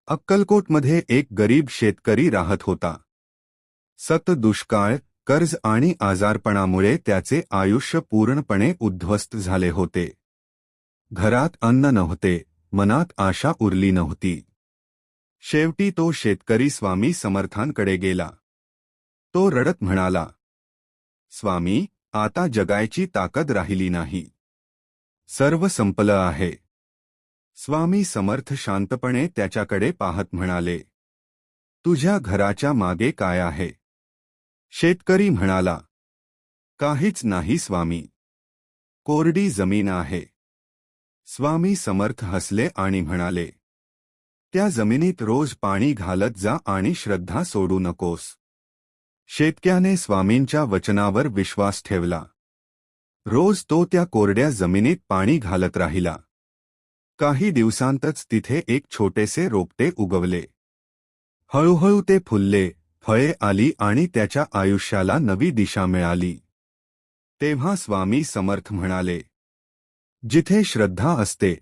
अक्कलकोटमध्ये एक गरीब शेतकरी राहत होता. सतत दुष्काळ, कर्ज आणि आजारपणामुळे त्याचे आयुष्य पूर्णपणे उद्ध्वस्त झाले होते. घरात अन्न नव्हते, मनात आशा उरली नव्हती. शेवटी तो शेतकरी स्वामी समर्थांकडे गेला. तो रडत म्हणाला, स्वामी, आता जगायची ताकद राहिली नाही. सर्व संपलं आहे. स्वामी समर्थ शांतपणे त्याच्याकडे पाहत म्हणाले, तुझ्या घराच्या मागे काय आहे? शेतकरी म्हणाला, काहीच नाही स्वामी. कोरडी जमीन आहे. स्वामी समर्थ हसले आणि म्हणाले, त्या जमिनीत रोज पाणी घालत जा आणि श्रद्धा सोडू नकोस. शेतकऱ्याने स्वामींच्या वचनावर विश्वास ठेवला. रोज तो त्या कोरड्या जमिनीत पाणी घालत राहिला. काही दिवसांतच तिथे एक छोटेसे रोपटे उगवले. हळूहळू ते फुलले, फळे आली आणि त्याच्या आयुष्याला नवी दिशा मिळाली. तेव्हा स्वामी समर्थ म्हणाले, जिथे श्रद्धा असते